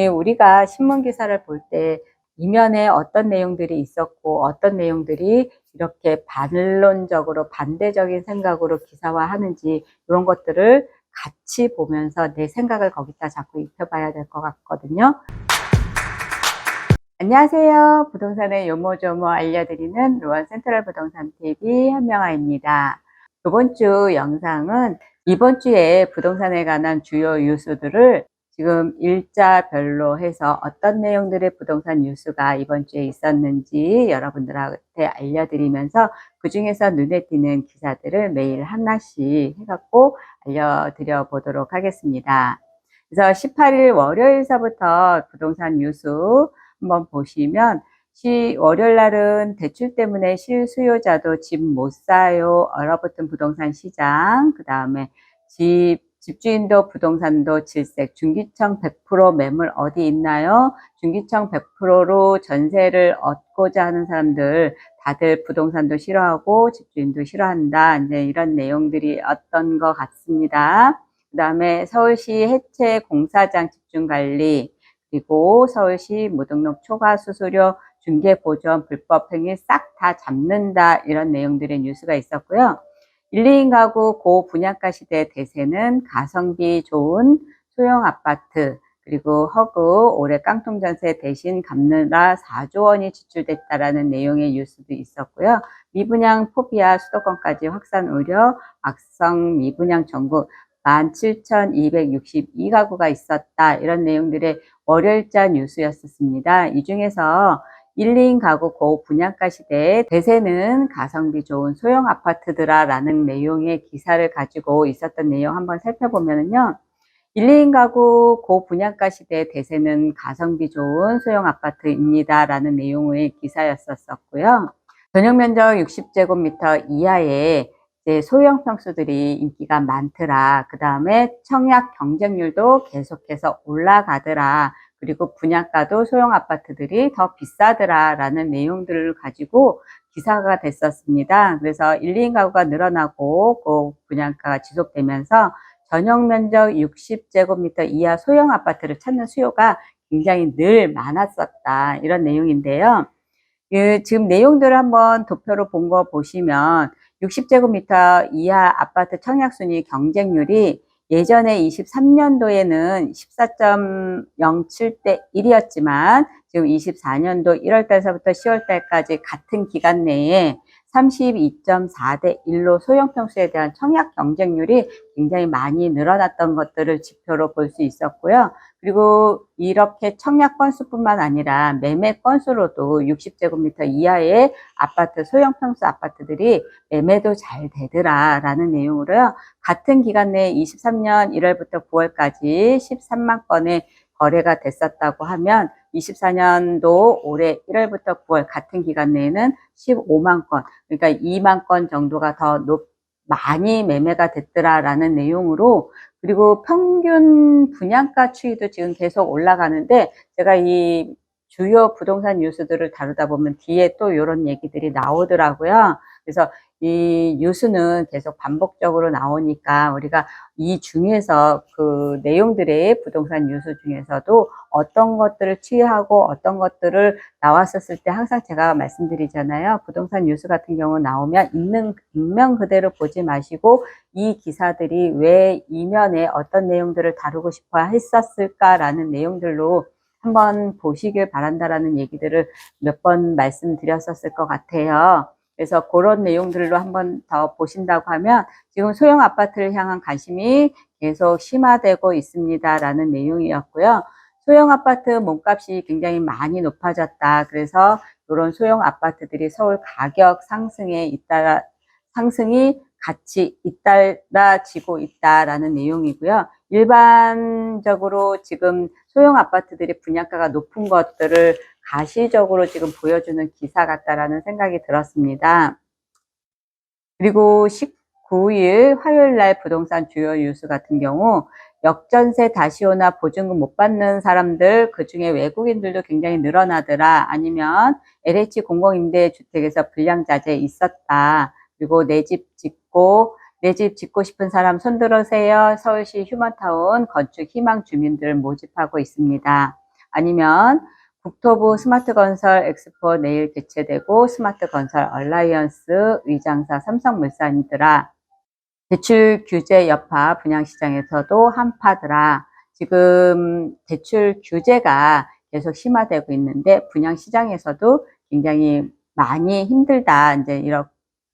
우리가 신문 기사를 볼 때 이면에 어떤 내용들이 있었고 어떤 내용들이 이렇게 반론적으로 반대적인 생각으로 기사화하는지 이런 것들을 같이 보면서 내 생각을 거기다 자꾸 입혀봐야 될 것 같거든요. 안녕하세요. 부동산의 요모조모 알려드리는 로원 센트럴 부동산 TV 현명아입니다. 이번 주 영상은 이번 주에 부동산에 관한 주요 뉴스들을 지금 일자별로 해서 어떤 내용들의 부동산 뉴스가 이번 주에 있었는지 여러분들한테 알려드리면서 그 중에서 눈에 띄는 기사들을 매일 하나씩 해갖고 알려드려 보도록 하겠습니다. 그래서 18일 월요일서부터 부동산 뉴스 한번 보시면 월요일 날은 대출 때문에 실수요자도 집 못 사요. 얼어붙은 부동산 시장. 그 다음에 집주인도 부동산도 질색. 중기청 100% 매물 어디 있나요? 중기청 100%로 전세를 얻고자 하는 사람들 다들 부동산도 싫어하고 집주인도 싫어한다. 이제 이런 내용들이 어떤 것 같습니다. 그 다음에 서울시 해체 공사장 집중관리. 그리고 서울시 무등록 초과 수수료 중개보조원 불법 행위 싹 다 잡는다 이런 내용들의 뉴스가 있었고요. 1, 2인 가구 고분양가 시대 대세는 가성비 좋은 소형 아파트 그리고 허그 올해 깡통 전세 대신 갚느라 4조 원이 지출됐다라는 내용의 뉴스도 있었고요. 미분양 포비아 수도권까지 확산 우려 악성 미분양 전국 17,262가구가 있었다. 이런 내용들의 월요일자 뉴스였었습니다. 이 중에서 1, 2인 가구 고분양가 시대에 대세는 가성비 좋은 소형 아파트들아 라는 내용의 기사를 가지고 있었던 내용 한번 살펴보면요. 1, 2인 가구 고분양가 시대의 대세는 가성비 좋은 소형 아파트입니다. 라는 내용의 기사였었고요. 전용 면적 60제곱미터 이하의 소형 평수들이 인기가 많더라. 그 다음에 청약 경쟁률도 계속해서 올라가더라. 그리고 분양가도 소형 아파트들이 더 비싸더라 라는 내용들을 가지고 기사가 됐었습니다. 그래서 1, 2인 가구가 늘어나고 그 분양가가 지속되면서 전용 면적 60제곱미터 이하 소형 아파트를 찾는 수요가 굉장히 늘 많았었다. 이런 내용인데요. 지금 내용들을 한번 도표로 본 거 보시면 60제곱미터 이하 아파트 청약순위 경쟁률이 예전에 23년도에는 14.07대 1이었지만 지금 24년도 1월달서부터 10월달까지 같은 기간 내에 32.4대 1로 소형 평수에 대한 청약 경쟁률이 굉장히 많이 늘어났던 것들을 지표로 볼 수 있었고요. 그리고 이렇게 청약 건수뿐만 아니라 매매 건수로도 60제곱미터 이하의 아파트, 소형 평수 아파트들이 매매도 잘 되더라 라는 내용으로요. 같은 기간 내에 23년 1월부터 9월까지 13만 건의 거래가 됐었다고 하면 24년도 올해 1월부터 9월 같은 기간 내에는 15만 건, 그러니까 2만 건 정도가 더 많이 매매가 됐더라라는 내용으로, 그리고 평균 분양가 추이도 지금 계속 올라가는데 제가 이 주요 부동산 뉴스들을 다루다 보면 뒤에 또 이런 얘기들이 나오더라고요. 그래서 이 뉴스는 계속 반복적으로 나오니까 우리가 이 중에서 그 내용들의 부동산 뉴스 중에서도 어떤 것들을 취하고 어떤 것들을 나왔었을 때 항상 제가 말씀드리잖아요. 부동산 뉴스 같은 경우 나오면 익명 그대로 보지 마시고 이 기사들이 왜 이면에 어떤 내용들을 다루고 싶어 했었을까라는 내용들로 한번 보시길 바란다라는 얘기들을 몇 번 말씀드렸었을 것 같아요. 그래서 그런 내용들로 한번 더 보신다고 하면 지금 소형 아파트를 향한 관심이 계속 심화되고 있습니다라는 내용이었고요. 소형 아파트 몸값이 굉장히 많이 높아졌다. 그래서 이런 소형 아파트들이 서울 가격 상승이 같이 잇따라지고 있다라는 내용이고요. 일반적으로 지금 소형 아파트들이 분양가가 높은 것들을 가시적으로 지금 보여주는 기사 같다라는 생각이 들었습니다. 그리고 19일 화요일 날 부동산 주요 뉴스 같은 경우 역전세 다시 오나 보증금 못 받는 사람들, 그중에 외국인들도 굉장히 늘어나더라. 아니면 LH 공공임대주택에서 불량자재 있었다. 그리고 내 집 짓고 싶은 사람 손들어세요. 서울시 휴먼타운 건축 희망 주민들 모집하고 있습니다. 아니면 국토부 스마트건설 엑스포 내일 개최되고 스마트건설 얼라이언스 의장사 삼성물산이더라. 대출 규제 여파 분양시장에서도 한파더라. 지금 대출 규제가 계속 심화되고 있는데 분양시장에서도 굉장히 많이 힘들다. 이제 이런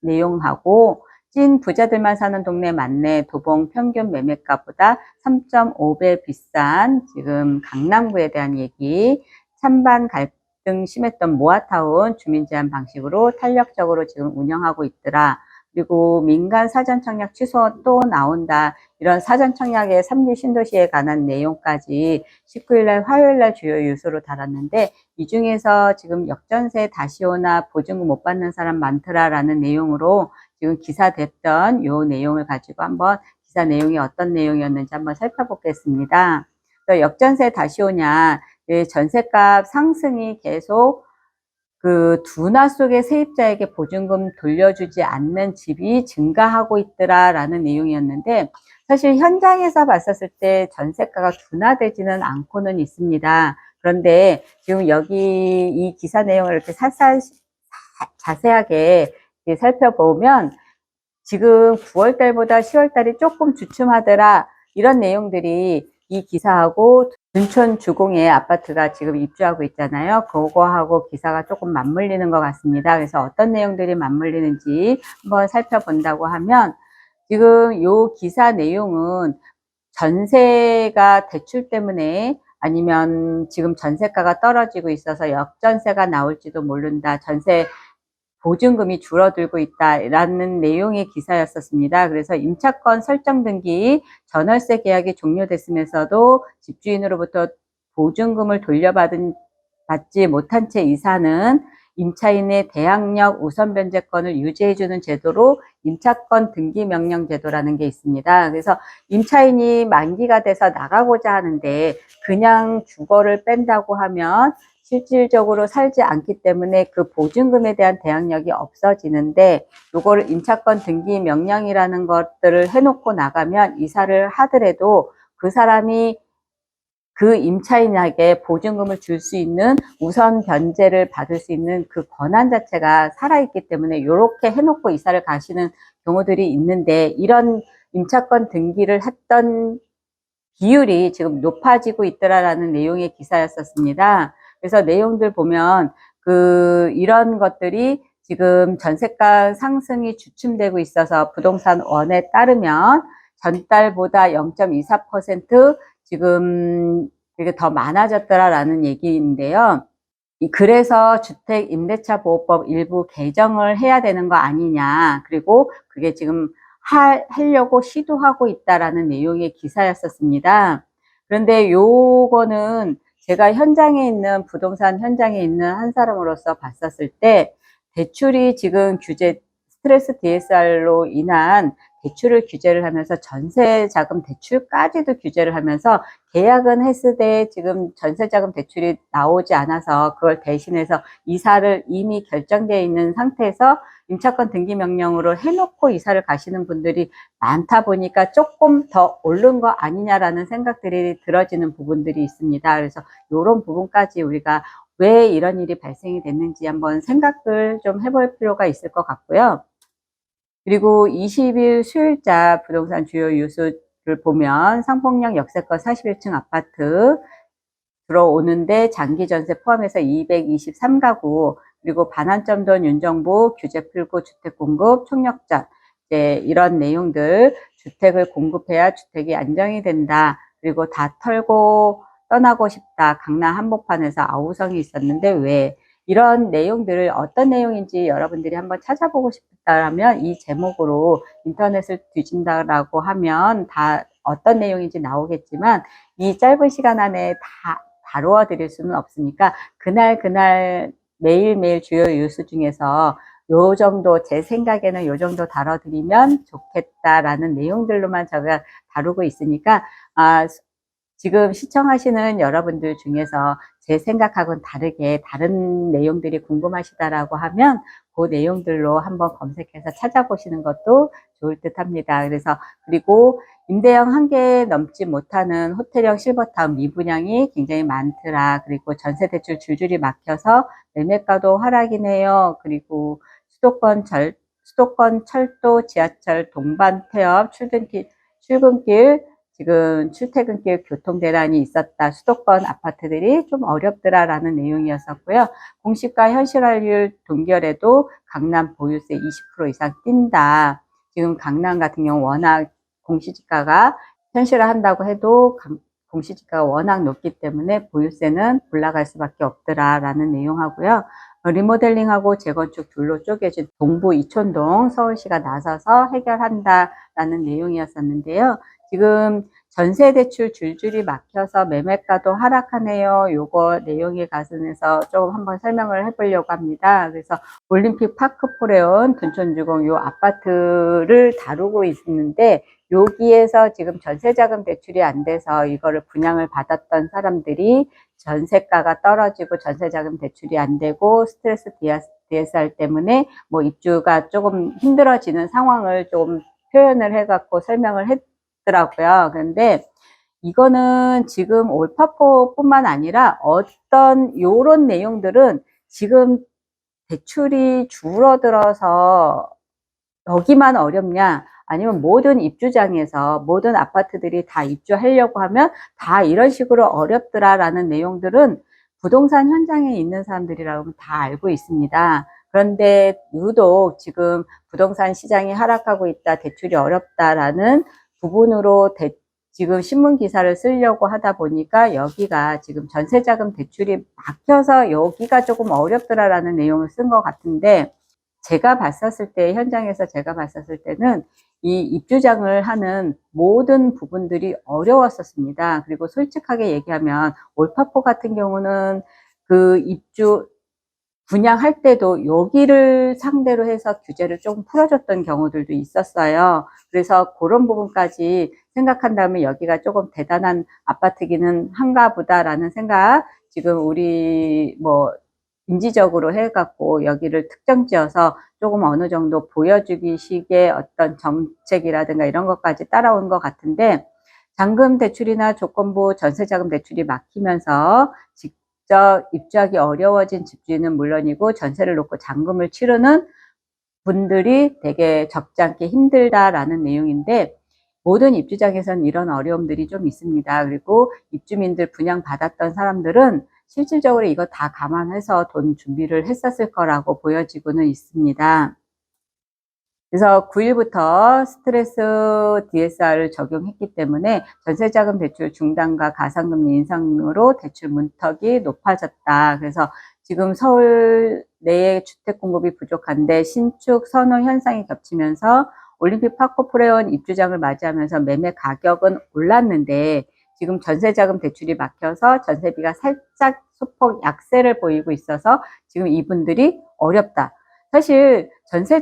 내용하고 찐 부자들만 사는 동네 맞네. 도봉 평균 매매가보다 3.5배 비싼 지금 강남구에 대한 얘기. 찬반 갈등 심했던 모아타운 주민 제한 방식으로 탄력적으로 지금 운영하고 있더라. 그리고 민간 사전 청약 취소 또 나온다. 이런 사전 청약의 3기 신도시에 관한 내용까지 19일날 화요일날 주요 뉴스로 달았는데 이 중에서 지금 역전세 다시 오나 보증금 못 받는 사람 많더라라는 내용으로 지금 기사됐던 요 내용을 가지고 한번 기사 내용이 어떤 내용이었는지 한번 살펴보겠습니다. 역전세 다시 오냐, 전세값 상승이 계속 그 둔화 속에 세입자에게 보증금 돌려주지 않는 집이 증가하고 있더라라는 내용이었는데 사실 현장에서 봤었을 때 전세가가 둔화되지는 않고는 있습니다. 그런데 지금 여기 이 기사 내용을 이렇게 자세하게 살펴보면 지금 9월 달보다 10월 달이 조금 주춤하더라 이런 내용들이 이 기사하고 둔촌 주공의 아파트가 지금 입주하고 있잖아요. 그거하고 기사가 조금 맞물리는 것 같습니다. 그래서 어떤 내용들이 맞물리는지 한번 살펴본다고 하면 지금 요 기사 내용은 전세가 대출 때문에 아니면 지금 전세가가 떨어지고 있어서 역전세가 나올지도 모른다. 전세 보증금이 줄어들고 있다라는 내용의 기사였었습니다. 그래서 임차권 설정 등기 전월세 계약이 종료됐으면서도 집주인으로부터 보증금을 받지 못한 채 이사는 임차인의 대항력 우선 변제권을 유지해주는 제도로 임차권 등기 명령 제도라는 게 있습니다. 그래서 임차인이 만기가 돼서 나가고자 하는데 그냥 주거를 뺀다고 하면 실질적으로 살지 않기 때문에 그 보증금에 대한 대항력이 없어지는데 요거를 임차권 등기 명령이라는 것들을 해놓고 나가면 이사를 하더라도 그 사람이 그 임차인에게 보증금을 줄 수 있는 우선 변제를 받을 수 있는 그 권한 자체가 살아있기 때문에 이렇게 해놓고 이사를 가시는 경우들이 있는데 이런 임차권 등기를 했던 비율이 지금 높아지고 있더라라는 내용의 기사였었습니다. 그래서 내용들 보면 이런 것들이 지금 전세가 상승이 주춤되고 있어서 부동산 원에 따르면 전달보다 0.24% 지금 되게 더 많아졌더라라는 얘기인데요. 그래서 주택임대차보호법 일부 개정을 해야 되는 거 아니냐. 그리고 그게 지금 하려고 시도하고 있다라는 내용의 기사였었습니다. 그런데 요거는 제가 부동산 현장에 있는 한 사람으로서 봤었을 때 대출이 지금 스트레스 DSR로 인한 대출을 규제를 하면서 전세자금 대출까지도 규제를 하면서 계약은 했을 때 지금 전세자금 대출이 나오지 않아서 그걸 대신해서 이사를 이미 결정되어 있는 상태에서 임차권 등기 명령으로 해놓고 이사를 가시는 분들이 많다 보니까 조금 더 오른 거 아니냐라는 생각들이 들어지는 부분들이 있습니다. 그래서 이런 부분까지 우리가 왜 이런 일이 발생이 됐는지 한번 생각을 좀 해볼 필요가 있을 것 같고요. 그리고 20일 수요일자 부동산 주요 뉴스를 보면 상폭역 역세권 41층 아파트 들어오는데 장기 전세 포함해서 223가구 그리고 반환점돈 윤정부 규제 풀고 주택 공급 총력전 이런 내용들 주택을 공급해야 주택이 안정이 된다. 그리고 다 털고 떠나고 싶다. 강남 한복판에서 아우성이 있었는데 왜 이런 내용들을 어떤 내용인지 여러분들이 한번 찾아보고 싶다면 이 제목으로 인터넷을 뒤진다라고 하면 다 어떤 내용인지 나오겠지만 이 짧은 시간 안에 다 다루어 드릴 수는 없으니까 그날 매일매일 주요 뉴스 중에서 요 정도 제 생각에는 요 정도 다뤄드리면 좋겠다라는 내용들로만 제가 다루고 있으니까 지금 시청하시는 여러분들 중에서 제 생각하고는 다르게 다른 내용들이 궁금하시다라고 하면 그 내용들로 한번 검색해서 찾아보시는 것도 좋을 듯 합니다. 그리고 임대형 1개 넘지 못하는 호텔형 실버타운 미분양이 굉장히 많더라. 그리고 전세대출 줄줄이 막혀서 매매가도 하락이네요. 그리고 수도권 철도, 지하철 동반 폐업, 출근길, 지금 출퇴근길 교통대란이 있었다. 수도권 아파트들이 좀 어렵더라라는 내용이었었고요. 공시가 현실화율 동결에도 강남 보유세 20% 이상 뛴다. 지금 강남 같은 경우 워낙 공시지가가 현실화한다고 해도 공시지가가 워낙 높기 때문에 보유세는 올라갈 수밖에 없더라라는 내용하고요. 리모델링하고 재건축 둘로 쪼개진 동부 이촌동 서울시가 나서서 해결한다라는 내용이었었는데요. 지금 전세대출 줄줄이 막혀서 매매가도 하락하네요. 요거 내용에 관해서 조금 한번 설명을 해보려고 합니다. 그래서 올림픽 파크포레온 둔촌주공 요 아파트를 다루고 있는데 여기에서 지금 전세자금 대출이 안 돼서 이거를 분양을 받았던 사람들이 전세가가 떨어지고 전세자금 대출이 안 되고 스트레스 DSR 때문에 뭐 입주가 조금 힘들어지는 상황을 좀 표현을 해갖고 설명을 했더라고요. 그런데 이거는 지금 올파포뿐만 아니라 어떤 요런 내용들은 지금 대출이 줄어들어서 여기만 어렵냐, 아니면 모든 입주장에서 모든 아파트들이 다 입주하려고 하면 다 이런 식으로 어렵더라라는 내용들은 부동산 현장에 있는 사람들이라고 다 알고 있습니다. 그런데 유독 지금 부동산 시장이 하락하고 있다, 대출이 어렵다라는 부분으로 지금 신문 기사를 쓰려고 하다 보니까 여기가 지금 전세자금 대출이 막혀서 여기가 조금 어렵더라라는 내용을 쓴 것 같은데, 제가 봤었을 때, 현장에서 제가 봤었을 때는 이 입주장을 하는 모든 부분들이 어려웠었습니다. 그리고 솔직하게 얘기하면 올파포 같은 경우는 그 입주 분양할 때도 여기를 상대로 해서 규제를 조금 풀어줬던 경우들도 있었어요. 그래서 그런 부분까지 생각한다면 여기가 조금 대단한 아파트기는 한가 보다라는 생각, 지금 우리 뭐 인지적으로 해갖고 여기를 특정 지어서 조금 어느 정도 보여주기 식의 어떤 정책이라든가 이런 것까지 따라온 것 같은데, 잔금 대출이나 조건부 전세자금 대출이 막히면서 직접 입주하기 어려워진 집주인은 물론이고 전세를 놓고 잔금을 치르는 분들이 되게 적지 않게 힘들다라는 내용인데, 모든 입주장에서는 이런 어려움들이 좀 있습니다. 그리고 입주민들 분양받았던 사람들은 실질적으로 이거 다 감안해서 돈 준비를 했었을 거라고 보여지고는 있습니다. 그래서 9일부터 스트레스 DSR을 적용했기 때문에 전세자금 대출 중단과 가상금리 인상으로 대출 문턱이 높아졌다. 그래서 지금 서울 내에 주택 공급이 부족한데 신축 선호 현상이 겹치면서 올림픽 파크포레온 입주장을 맞이하면서 매매 가격은 올랐는데, 지금 전세자금 대출이 막혀서 전세비가 살짝 소폭 약세를 보이고 있어서 지금 이분들이 어렵다. 사실 전세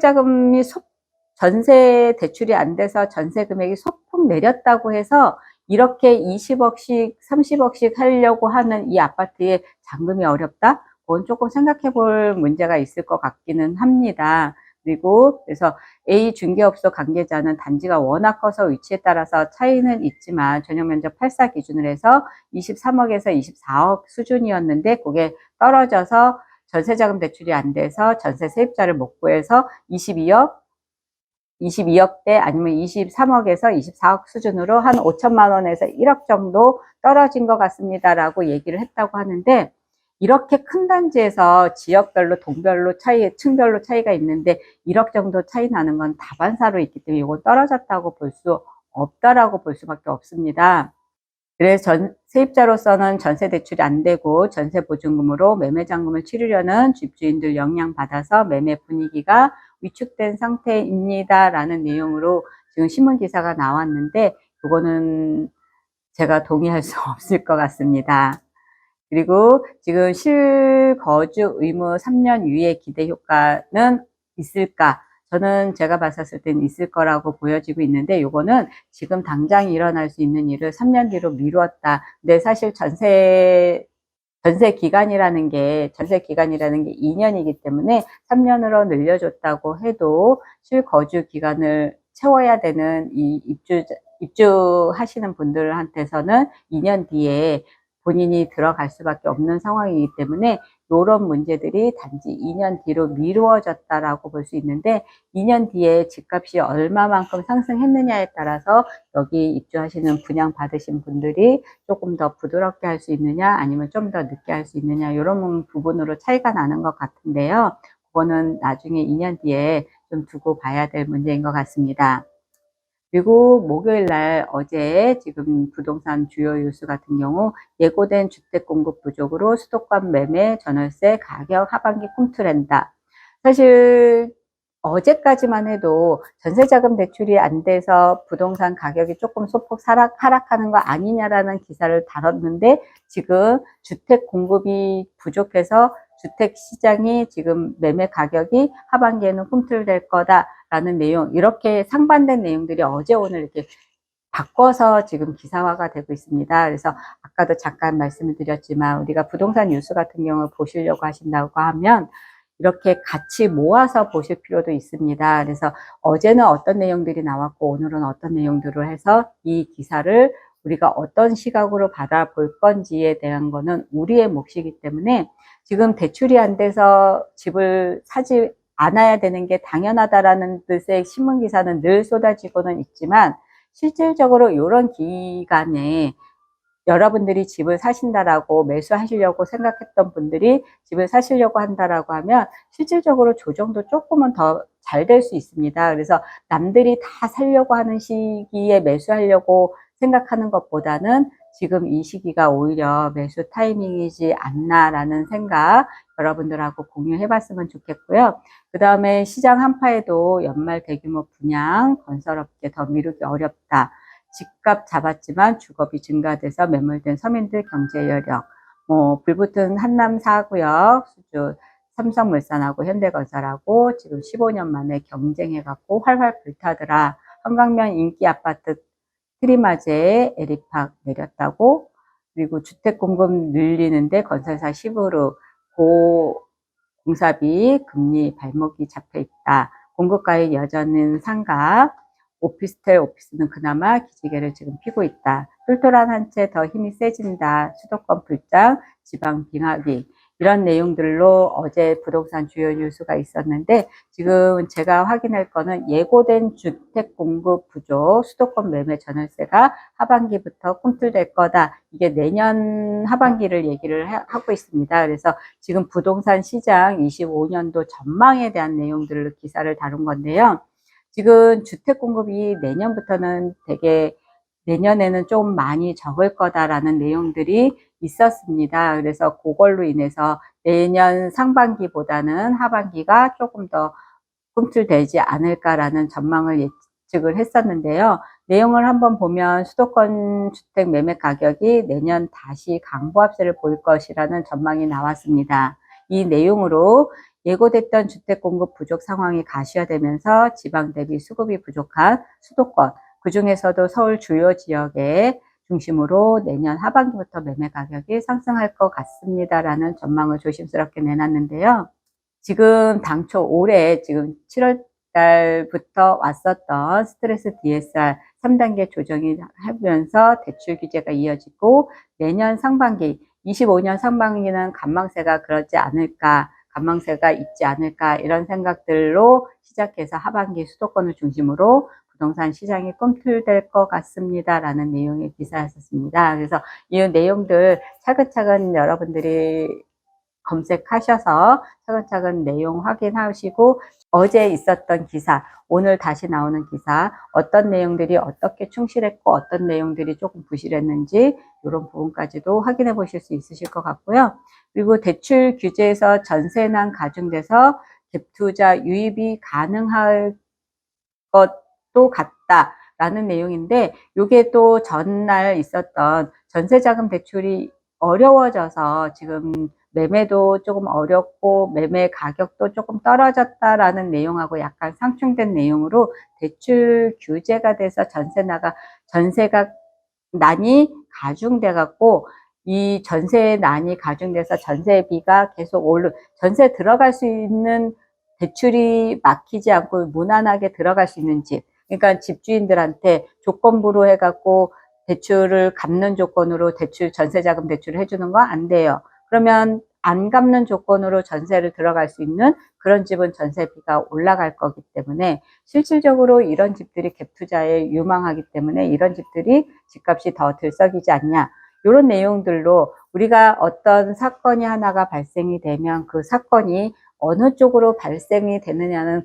대출이 안 돼서 전세 금액이 소폭 내렸다고 해서 이렇게 20억씩 30억씩 하려고 하는 이 아파트의 잔금이 어렵다? 그건 조금 생각해 볼 문제가 있을 것 같기는 합니다. 그리고 그래서 A 중개업소 관계자는 단지가 워낙 커서 위치에 따라서 차이는 있지만 전용면적 8사 기준으로 해서 23억에서 24억 수준이었는데 그게 떨어져서 전세자금 대출이 안 돼서 전세 세입자를 못 구해서 22억대 아니면 23억에서 24억 수준으로 한 5천만 원에서 1억 정도 떨어진 것 같습니다라고 얘기를 했다고 하는데, 이렇게 큰 단지에서 지역별로 동별로 층별로 차이가 있는데 1억 정도 차이 나는 건 다반사로 있기 때문에 이건 떨어졌다고 볼 수 없다라고 볼 수밖에 없습니다. 그래서 세입자로서는 전세 대출이 안 되고 전세 보증금으로 매매 잔금을 치르려는 집주인들 영향받아서 매매 분위기가 위축된 상태입니다라는 내용으로 지금 신문 기사가 나왔는데, 그거는 제가 동의할 수 없을 것 같습니다. 그리고 지금 실거주 의무 3년 유예 기대 효과는 있을까? 저는 제가 봤었을 때는 있을 거라고 보여지고 있는데, 요거는 지금 당장 일어날 수 있는 일을 3년 뒤로 미루었다. 근데 사실 전세 기간이라는 게 2년이기 때문에 3년으로 늘려줬다고 해도 실거주 기간을 채워야 되는 이 입주하시는 분들한테서는 2년 뒤에 본인이 들어갈 수밖에 없는 상황이기 때문에 이런 문제들이 단지 2년 뒤로 미루어졌다라고 볼 수 있는데 2년 뒤에 집값이 얼마만큼 상승했느냐에 따라서 여기 입주하시는 분양 받으신 분들이 조금 더 부드럽게 할 수 있느냐 아니면 좀 더 늦게 할 수 있느냐 이런 부분으로 차이가 나는 것 같은데요. 그거는 나중에 2년 뒤에 좀 두고 봐야 될 문제인 것 같습니다. 그리고 목요일 날 어제 지금 부동산 주요 뉴스 같은 경우 예고된 주택 공급 부족으로 수도권 매매 전월세 가격 하반기 꿈틀랜다. 사실 어제까지만 해도 전세자금 대출이 안 돼서 부동산 가격이 조금 소폭 하락하는 거 아니냐라는 기사를 다뤘는데 지금 주택 공급이 부족해서 주택 시장이 지금 매매 가격이 하반기에는 꿈틀댈 거다라는 내용, 이렇게 상반된 내용들이 어제 오늘 이렇게 바꿔서 지금 기사화가 되고 있습니다. 그래서 아까도 잠깐 말씀을 드렸지만 우리가 부동산 뉴스 같은 경우 보시려고 하신다고 하면 이렇게 같이 모아서 보실 필요도 있습니다. 그래서 어제는 어떤 내용들이 나왔고 오늘은 어떤 내용들을 해서 이 기사를 우리가 어떤 시각으로 바라볼 건지에 대한 거는 우리의 몫이기 때문에 지금 대출이 안 돼서 집을 사지 않아야 되는 게 당연하다라는 뜻의 신문 기사는 늘 쏟아지고는 있지만 실질적으로 이런 기간에 여러분들이 집을 사신다라고 매수하시려고 생각했던 분들이 집을 사시려고 한다라고 하면 실질적으로 조정도 조금은 더 잘 될 수 있습니다. 그래서 남들이 다 살려고 하는 시기에 매수하려고 생각하는 것보다는 지금 이 시기가 오히려 매수 타이밍이지 않나라는 생각 여러분들하고 공유해 봤으면 좋겠고요. 그 다음에 시장 한파에도 연말 대규모 분양, 건설업계 더 미루기 어렵다. 집값 잡았지만 주거비 증가돼서 매몰된 서민들 경제 여력, 불붙은 한남 4구역 수주, 삼성물산하고 현대건설하고 지금 15년 만에 경쟁해갖고 활활 불타더라. 한강면 인기 아파트 트리마제에 에리팍 내렸다고. 그리고 주택 공급 늘리는데 건설사 10으로 공사비 금리 발목이 잡혀 있다. 공급가의 여전은 상각. 오피스는 그나마 기지개를 지금 피고 있다. 똘똘한 한 채 더 힘이 세진다. 수도권 불장, 지방 빙하기. 이런 내용들로 어제 부동산 주요 뉴스가 있었는데 지금 제가 확인할 거는 예고된 주택 공급 부족, 수도권 매매 전월세가 하반기부터 꿈틀댈 거다. 이게 내년 하반기를 얘기를 하고 있습니다. 그래서 지금 부동산 시장 25년도 전망에 대한 내용들로 기사를 다룬 건데요. 지금 주택 공급이 내년부터는 되게 내년에는 좀 많이 적을 거다라는 내용들이 있었습니다. 그래서 그걸로 인해서 내년 상반기보다는 하반기가 조금 더 꿈틀대지 않을까라는 전망을 예측을 했었는데요. 내용을 한번 보면 수도권 주택 매매 가격이 내년 다시 강보합세를 보일 것이라는 전망이 나왔습니다. 이 내용으로 예고됐던 주택 공급 부족 상황이 가시화되면서 지방 대비 수급이 부족한 수도권, 그 중에서도 서울 주요 지역에 중심으로 내년 하반기부터 매매 가격이 상승할 것 같습니다라는 전망을 조심스럽게 내놨는데요. 지금 당초 올해 지금 7월 달부터 왔었던 스트레스 DSR 3단계 조정이 하면서 대출 규제가 이어지고 내년 상반기 25년 상반기는 관망세가 그렇지 않을까, 관망세가 있지 않을까 이런 생각들로 시작해서 하반기 수도권을 중심으로 부동산 시장이 꿈틀댈 것 같습니다라는 내용의 기사였었습니다. 그래서 이 내용들 차근차근 여러분들이 검색하셔서 차근차근 내용 확인하시고 어제 있었던 기사, 오늘 다시 나오는 기사, 어떤 내용들이 어떻게 충실했고 어떤 내용들이 조금 부실했는지 이런 부분까지도 확인해 보실 수 있으실 것 같고요. 그리고 대출 규제에서 전세난 가중돼서 갭투자 유입이 가능할 것도 같다라는 내용인데 이게 또 전날 있었던 전세자금 대출이 어려워져서 지금 매매도 조금 어렵고 매매 가격도 조금 떨어졌다라는 내용하고 약간 상충된 내용으로 대출 규제가 돼서 전세가 난이 가중돼 갖고 이 전세난이 가중돼서 전세비가 계속 전세 들어갈 수 있는 대출이 막히지 않고 무난하게 들어갈 수 있는 집, 그러니까 집주인들한테 조건부로 해갖고 대출을 갚는 조건으로 전세자금 대출을 해주는 거 안 돼요. 그러면 안 갚는 조건으로 전세를 들어갈 수 있는 그런 집은 전세비가 올라갈 거기 때문에 실질적으로 이런 집들이 갭 투자에 유망하기 때문에 이런 집들이 집값이 더 들썩이지 않냐. 이런 내용들로 우리가 어떤 사건이 하나가 발생이 되면 그 사건이 어느 쪽으로 발생이 되느냐는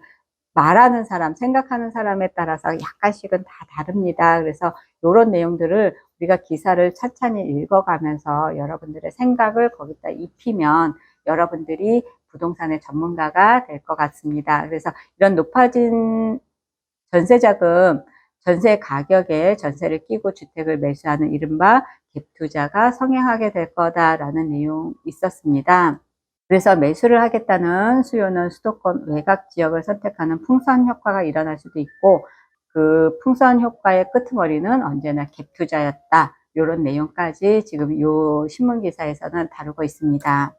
말하는 사람, 생각하는 사람에 따라서 약간씩은 다 다릅니다. 그래서 이런 내용들을 우리가 기사를 차차히 읽어가면서 여러분들의 생각을 거기다 입히면 여러분들이 부동산의 전문가가 될 것 같습니다. 그래서 이런 높아진 전세자금, 전세 가격에 전세를 끼고 주택을 매수하는 이른바 갭투자가 성행하게 될 거다라는 내용이 있었습니다. 그래서 매수를 하겠다는 수요는 수도권 외곽 지역을 선택하는 풍선 효과가 일어날 수도 있고 그 풍선 효과의 끄트머리는 언제나 갭 투자였다. 이런 내용까지 지금 이 신문 기사에서는 다루고 있습니다.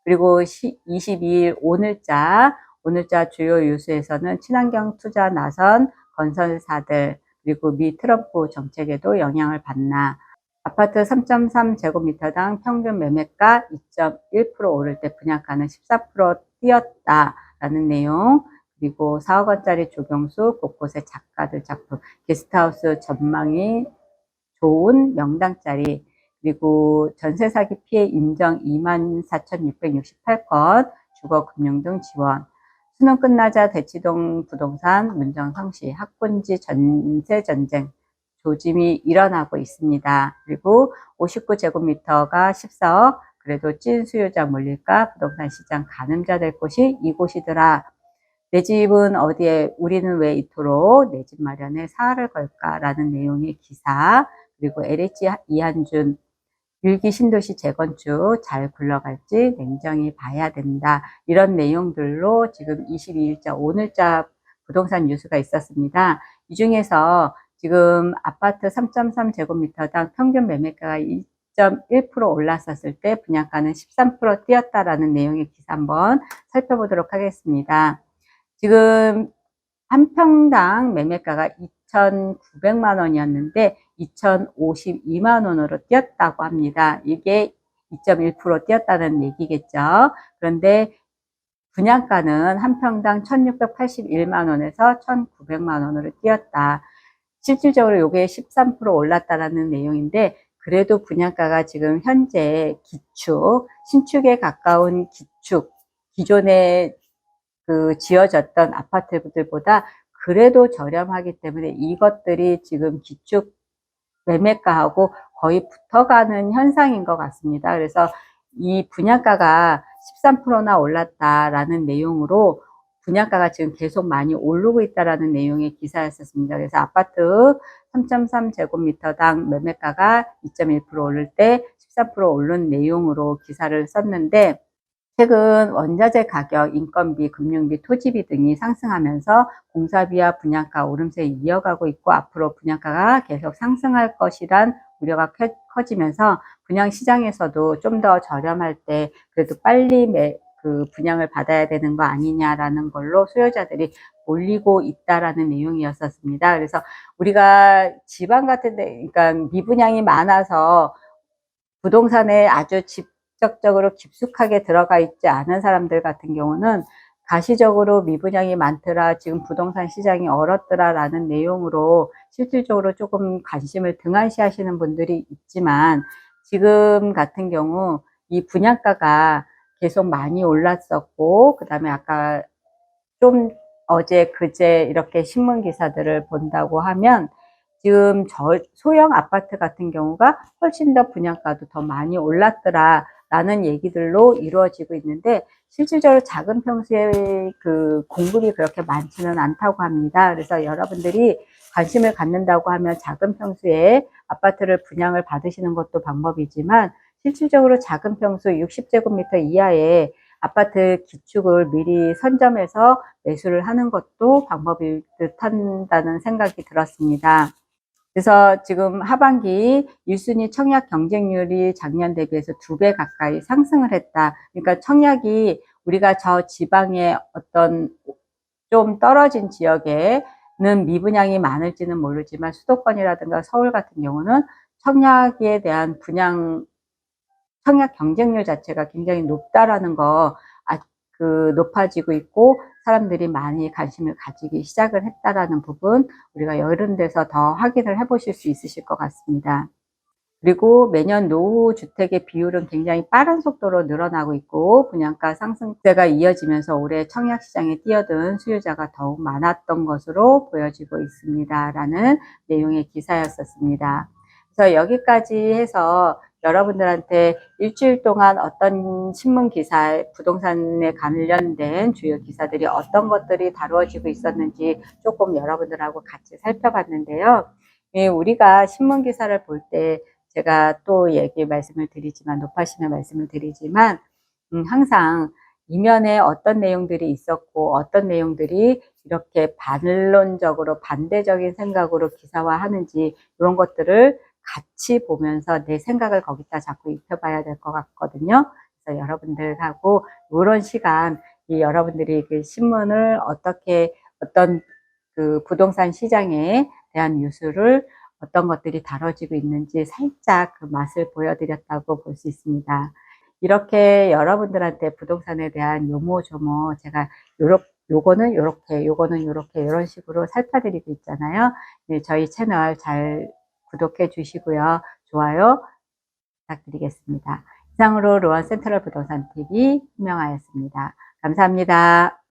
그리고 22일 오늘자 주요 뉴스에서는 친환경 투자 나선 건설사들 그리고 미 트럼프 정책에도 영향을 받나 아파트 3.3제곱미터당 평균 매매가 2.1% 오를 때 분양가는 14% 뛰었다라는 내용 그리고 4억 원짜리 조경수 곳곳에 작가들 작품 게스트하우스 전망이 좋은 명당짜리 그리고 전세 사기 피해 인정 24,668건 주거금융 등 지원 수능 끝나자 대치동 부동산 문정 성시 학군지 전세 전쟁 조짐이 일어나고 있습니다. 그리고 59제곱미터가 14억 그래도 찐 수요자 몰릴까 부동산 시장 가늠자 될 곳이 이곳이더라. 내 집은 어디에 우리는 왜 이토록 내 집 마련에 사활을 걸까라는 내용의 기사 그리고 LH 이한준 일기 신도시 재건축 잘 굴러갈지 냉정히 봐야 된다. 이런 내용들로 지금 22일자 오늘자 부동산 뉴스가 있었습니다. 이 중에서 지금 아파트 3.3제곱미터당 평균 매매가가 2.1% 올랐었을 때 분양가는 13% 뛰었다라는 내용의 기사 한번 살펴보도록 하겠습니다. 지금 한 평당 매매가가 2,900만 원이었는데 2,052만 원으로 뛰었다고 합니다. 이게 2.1% 뛰었다는 얘기겠죠. 그런데 분양가는 한 평당 1,681만 원에서 1,900만 원으로 뛰었다. 실질적으로 이게 13% 올랐다라는 내용인데 그래도 분양가가 지금 현재 신축에 가까운 기존에 지어졌던 아파트들보다 그래도 저렴하기 때문에 이것들이 지금 기축 매매가하고 거의 붙어가는 현상인 것 같습니다. 그래서 이 분양가가 13%나 올랐다라는 내용으로 분양가가 지금 계속 많이 오르고 있다라는 내용의 기사였었습니다. 그래서 아파트 3.3제곱미터당 매매가가 2.1% 오를 때 13% 오른 내용으로 기사를 썼는데 최근 원자재 가격, 인건비, 금융비, 토지비 등이 상승하면서 공사비와 분양가 오름세 이어가고 있고 앞으로 분양가가 계속 상승할 것이란 우려가 커지면서 분양시장에서도 좀 더 저렴할 때 그래도 빨리 분양을 받아야 되는 거 아니냐라는 걸로 수요자들이 몰리고 있다라는 내용이었었습니다. 그래서 우리가 지방 같은 데, 그러니까 미분양이 많아서 부동산에 아주 직접적으로 깊숙하게 들어가 있지 않은 사람들 같은 경우는 가시적으로 미분양이 많더라, 지금 부동산 시장이 얼었더라 라는 내용으로 실질적으로 조금 관심을 등한시하시는 분들이 있지만 지금 같은 경우 이 분양가가 계속 많이 올랐었고 그 다음에 아까 좀 어제 그제 이렇게 신문 기사들을 본다고 하면 지금 소형 아파트 같은 경우가 훨씬 더 분양가도 더 많이 올랐더라 라는 얘기들로 이루어지고 있는데 실질적으로 작은 평수의 그 공급이 그렇게 많지는 않다고 합니다. 그래서 여러분들이 관심을 갖는다고 하면 작은 평수의 아파트를 분양을 받으시는 것도 방법이지만 실질적으로 작은 평수 60제곱미터 이하의 아파트 기축을 미리 선점해서 매수를 하는 것도 방법일 듯 한다는 생각이 들었습니다. 그래서 지금 하반기 1순위 청약 경쟁률이 작년 대비해서 2배 가까이 상승을 했다. 그러니까 청약이 우리가 저 지방의 어떤 좀 떨어진 지역에 미분양이 많을지는 모르지만 수도권이라든가 서울 같은 경우는 청약에 대한 청약 경쟁률 자체가 굉장히 높다라는 거, 높아지고 있고 사람들이 많이 관심을 가지기 시작을 했다라는 부분, 우리가 이런 데서 더 확인을 해 보실 수 있으실 것 같습니다. 그리고 매년 노후 주택의 비율은 굉장히 빠른 속도로 늘어나고 있고 분양가 상승세가 이어지면서 올해 청약 시장에 뛰어든 수요자가 더욱 많았던 것으로 보여지고 있습니다. 라는 내용의 기사였었습니다. 그래서 여기까지 해서 여러분들한테 일주일 동안 어떤 신문 기사, 부동산에 관련된 주요 기사들이 어떤 것들이 다루어지고 있었는지 조금 여러분들하고 같이 살펴봤는데요. 우리가 신문 기사를 볼때 제가 또 말씀을 드리지만, 높아심에 말씀을 드리지만, 항상 이면에 어떤 내용들이 있었고, 어떤 내용들이 이렇게 반론적으로, 반대적인 생각으로 기사화하는지, 이런 것들을 같이 보면서 내 생각을 거기다 자꾸 입혀봐야 될 것 같거든요. 그래서 여러분들하고 이런 시간, 여러분들이 그 신문을 어떤 그 부동산 시장에 대한 뉴스를 어떤 것들이 다뤄지고 있는지 살짝 그 맛을 보여드렸다고 볼 수 있습니다. 이렇게 여러분들한테 부동산에 대한 요모조모 제가 요거는 요렇게, 요거는 요렇게 이런 식으로 살펴드리고 있잖아요. 네, 저희 채널 잘 구독해 주시고요. 좋아요 부탁드리겠습니다. 이상으로 로원 센트럴 부동산 TV 김명아였습니다. 감사합니다.